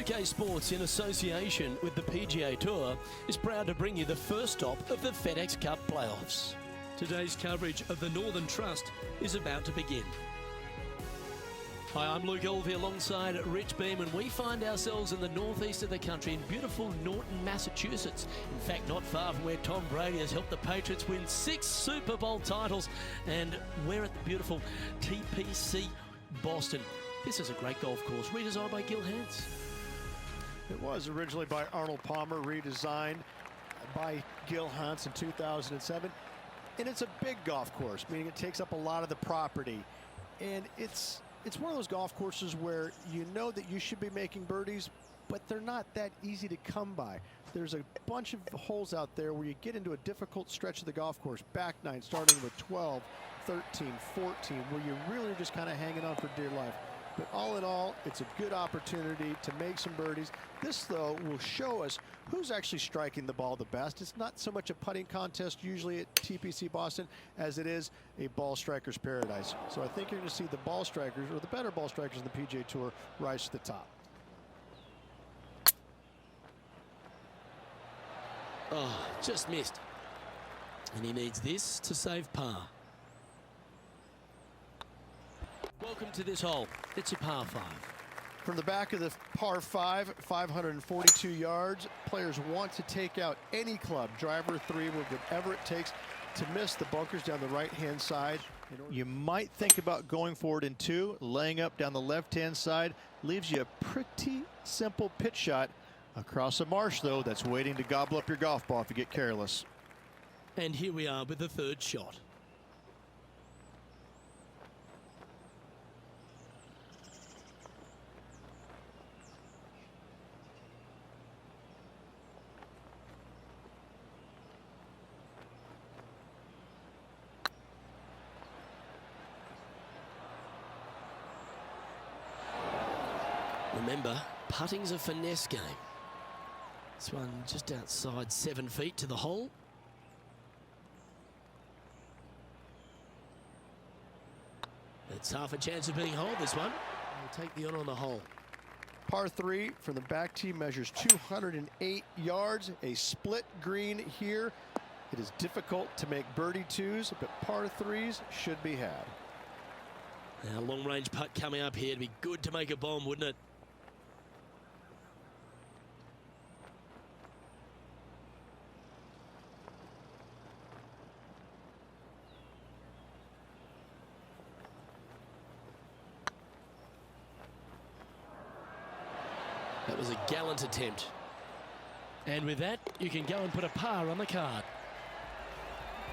2K Sports, in association with the PGA Tour, is proud to bring you the first stop of the FedEx Cup playoffs. Today's coverage of the Northern Trust is about to begin. Hi, I'm Luke Elvey alongside Rich Beam, and we find ourselves in the northeast of the country in beautiful Norton, Massachusetts. In fact, not far from where Tom Brady has helped the Patriots win 6 Super Bowl titles, and we're at the beautiful TPC Boston. This is a great golf course, redesigned by Gil Hanse. It was originally by Arnold Palmer, redesigned by Gil Hanse in 2007. And it's a big golf course, meaning it takes up a lot of the property. And it's one of those golf courses where you know that you should be making birdies, but they're not that easy to come by. There's a bunch of holes out there where you get into a difficult stretch of the golf course, back nine, starting with 12, 13, 14, where you really are just kind of hanging on for dear life. But all in all, it's a good opportunity to make some birdies. This, though, will show us who's actually striking the ball the best. It's not so much a putting contest usually at TPC Boston as it is a ball striker's paradise. So I think you're going to see the ball strikers, or the better ball strikers in the PGA Tour, rise to the top. Oh, just missed. And he needs this to save par. Welcome to this hole. It's a par 5. From the back of the par 5, 542 yards. Players want to take out any club, driver, 3, whatever it takes to miss the bunkers down the right-hand side. You might think about going forward in 2, laying up down the left-hand side. Leaves you a pretty simple pitch shot across a marsh, though, that's waiting to gobble up your golf ball if you get careless. And here we are with the 3rd shot. Remember, putting's a finesse game. This one just outside 7 feet to the hole. It's half a chance of being holed, this one. We'll take the on the hole. Par 3 from the back tee measures 208 yards. A split green here. It is difficult to make birdie 2s, but par 3s should be had. Now, long-range putt coming up here. It'd be good to make a bomb, wouldn't it? That was a gallant attempt. And with that, you can go and put a par on the card.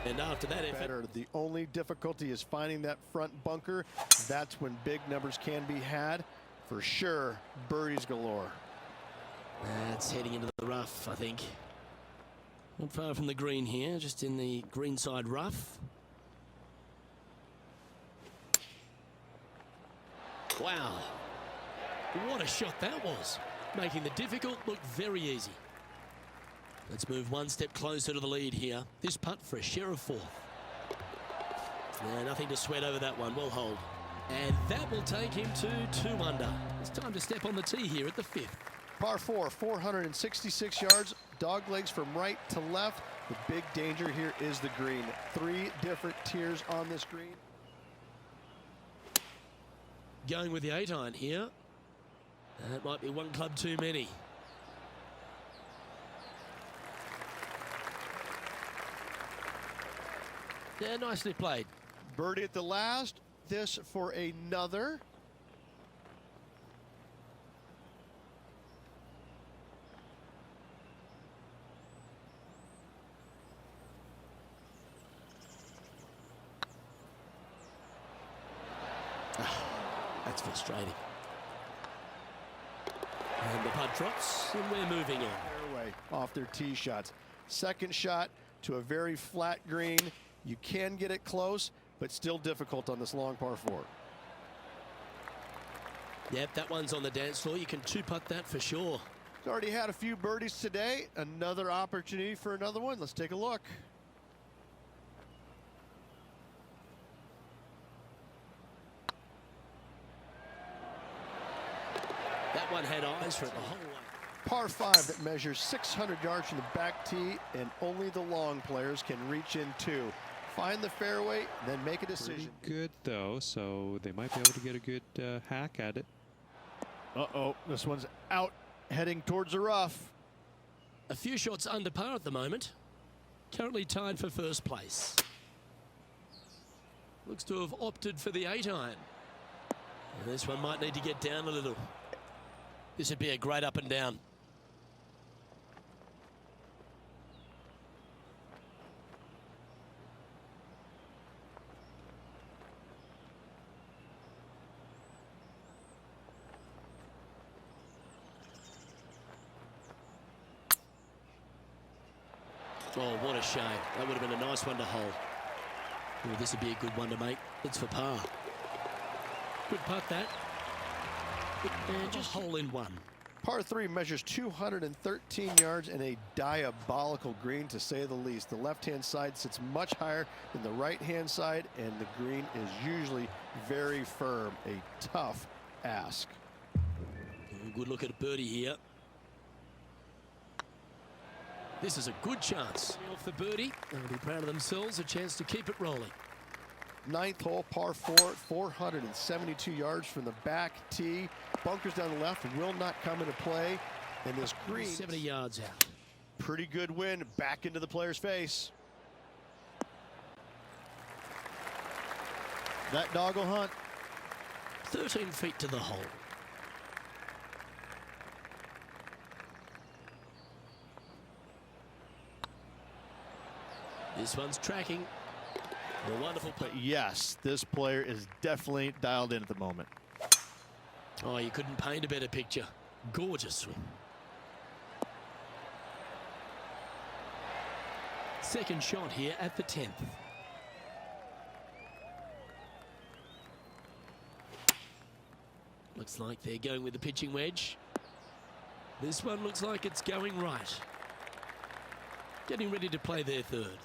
And after that effort, the only difficulty is finding that front bunker. That's when big numbers can be had. For sure, birdies galore. That's heading into the rough, I think. Not far from the green here, just in the greenside rough. Wow. What a shot that was. Making the difficult look very easy. Let's move one step closer to the lead here. This putt for a share of 4th. Yeah, nothing to sweat over that one. We'll hold. And that will take him to 2 under. It's time to step on the tee here at the 5th. Par 4, 466 yards. Dog legs from right to left. The big danger here is the green. 3 different tiers on this green. Going with the 8-iron here. That might be 1 club too many. Yeah, nicely played. Birdie at the last. This for another. That's frustrating. And the putt drops, and we're moving on. Fairway off their tee shots. Second shot to a very flat green. You can get it close, but still difficult on this long par 4. Yep, that one's on the dance floor. You can 2-putt that for sure. He's already had a few birdies today. Another opportunity for another one. Let's take a look. That That one had eyes for it the whole way. Par 5 that measures 600 yards from the back tee, and only the long players can reach in two. Find the fairway, then make a decision. Pretty good, though, so they might be able to get a good hack at it. Uh-oh, this one's out, heading towards the rough. A few shots under par at the moment. Currently tied for first place. Looks to have opted for the 8-iron. This one might need to get down a little. This would be a great up and down. Oh, what a shame. That would have been a nice one to hold. Oh, this would be a good one to make. It's for par. Good putt, that. And just hole in one. Par 3 measures 213 yards and a diabolical green, to say the least. The left-hand side sits much higher than the right-hand side, and the green is usually very firm. A tough ask. Good look at a birdie here. This is a good chance. Off the birdie. They'll be proud of themselves. A chance to keep it rolling. 9th hole, par 4, 472 yards from the back tee. Bunkers down the left will not come into play. And this green, 70 yards out. pretty good win back into the player's face. That dog will hunt. 13 feet to the hole. This one's tracking. A wonderful putt. But yes, this player is definitely dialed in at the moment. Oh, you couldn't paint a better picture. Gorgeous swing. Second shot here at the 10th. Looks like they're going with the pitching wedge. This one looks like it's going right. Getting ready to play their third.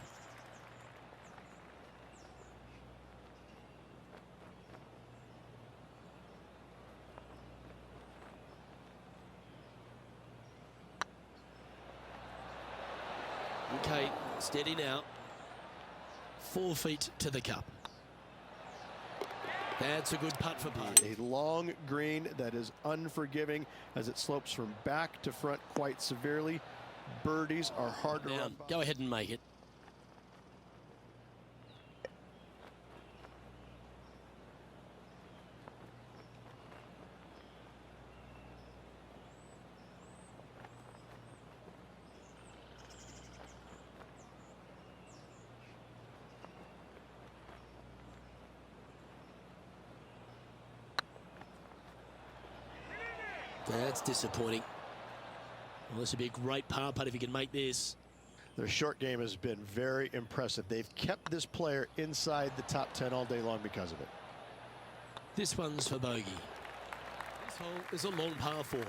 Okay, steady now. 4 feet to the cup. That's a good putt for par. A long green that is unforgiving as it slopes from back to front quite severely. Birdies are hard to run. Go ahead and make it. That's disappointing. Well, this would be a great par putt if he can make this. Their short game has been very impressive. They've kept this player inside the top 10 all day long because of it. This one's for bogey. This hole is a long par 4.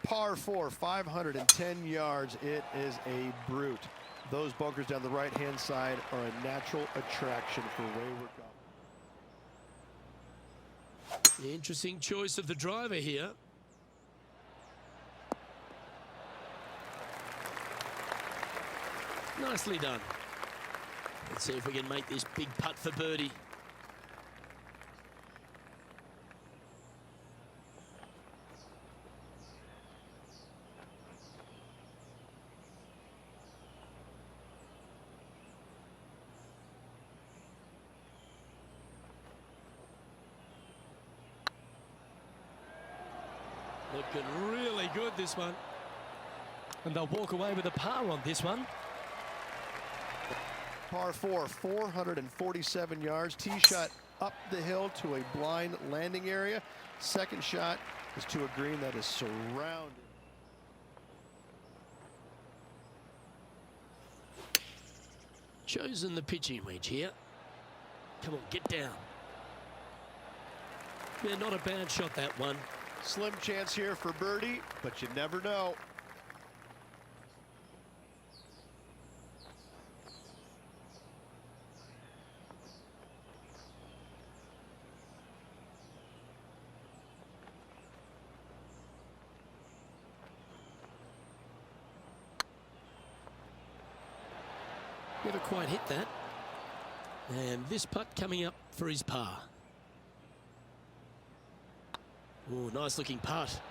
Par 4, 510 yards. It is a brute. Those bunkers down the right-hand side are a natural attraction for wayward golf. Interesting choice of the driver here. Nicely done. Let's see if we can make this big putt for birdie. Looking really good, this one. And they'll walk away with a par on this one. Par 4, 447 yards. Tee shot up the hill to a blind landing area. Second shot is to a green that is surrounded. Chosen the pitching wedge here. Come on, get down. Yeah, not a bad shot, that one. Slim chance here for birdie, but you never know. Never quite hit that. And this putt coming up for his par. Oh, nice looking putt.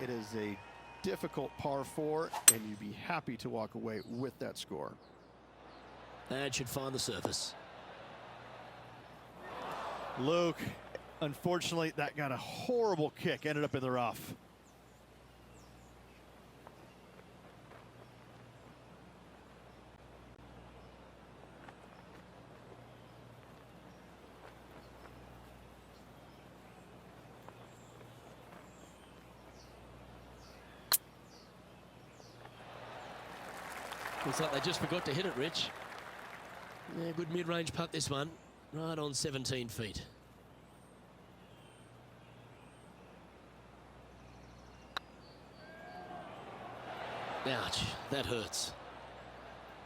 It is a difficult par 4, and you'd be happy to walk away with that score. That should find the surface. Luke, unfortunately, that got a horrible kick, ended up in the rough. Looks like they just forgot to hit it, Rich. Yeah, good mid-range putt this one, right on 17 feet. Ouch, that hurts.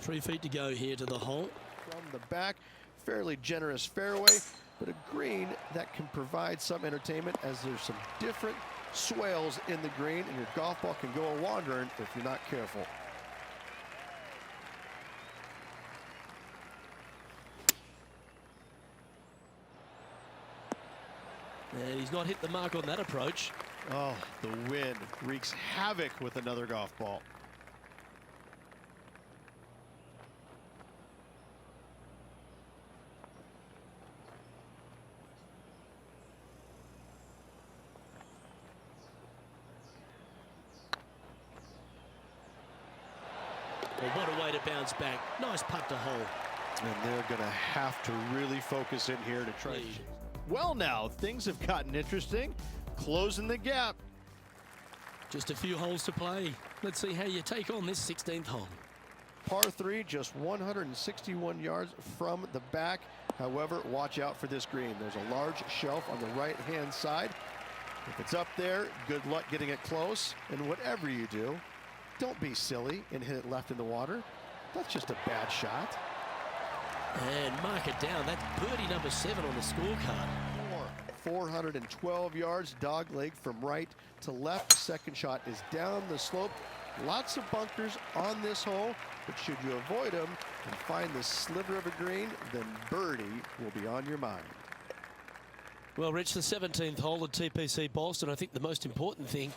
3 feet to go here to the hole. From the back, fairly generous fairway, but a green that can provide some entertainment as there's some different swales in the green, and your golf ball can go a-wandering if you're not careful. And he's not hit the mark on that approach. Oh, the wind wreaks havoc with another golf ball. Well, what a way to bounce back. Nice putt to hole. And they're going to have to really focus in here to try. Well, now things have gotten interesting. Closing the gap. Just a few holes to play. Let's see how you take on this 16th hole. Par 3, just 161 yards from the back. However, watch out for this green. There's a large shelf on the right-hand side. If it's up there, good luck getting it close. And whatever you do, don't be silly and hit it left in the water. That's just a bad shot. And mark it down. That's birdie number 7 on the scorecard. 412 yards, dog leg from right to left. Second shot is down the slope. Lots of bunkers on this hole, but should you avoid them and find the sliver of a green, then birdie will be on your mind. Well, Rich, the 17th hole at TPC Boston, I think the most important thing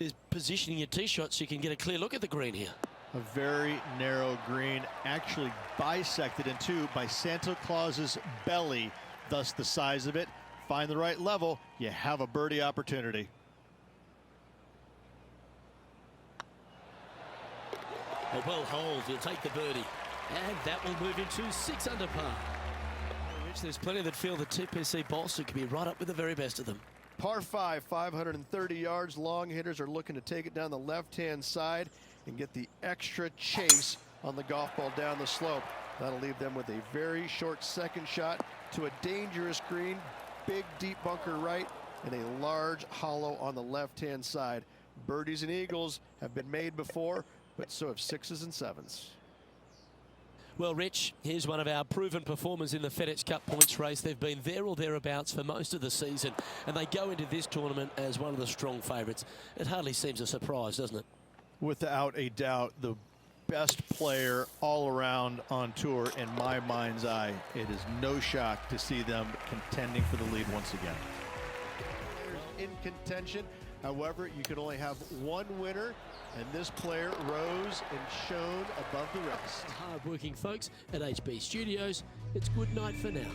is positioning your tee shot so you can get a clear look at the green here. A very narrow green, actually bisected in two by Santa Claus's belly, thus the size of it. Find the right level, you have a birdie opportunity. A well holed, he'll take the birdie. And that will move into 6 under par. Rich, there's plenty that feel that TPC Boston could be right up with the very best of them. Par 5, 530 yards. Long hitters are looking to take it down the left-hand side and get the extra chase on the golf ball down the slope. That'll leave them with a very short second shot to a dangerous green, big deep bunker right, and a large hollow on the left-hand side. Birdies and eagles have been made before, but so have 6s and 7s. Well, Rich, here's one of our proven performers in the FedEx Cup points race. They've been there or thereabouts for most of the season, and they go into this tournament as one of the strong favourites. It hardly seems a surprise, doesn't it? Without a doubt, the best player all around on tour in my mind's eye. It is no shock to see them contending for the lead once again. In contention, however, you can only have one winner, and this player rose and shone above the rest. Hard-working folks at HB Studios, it's good night for now.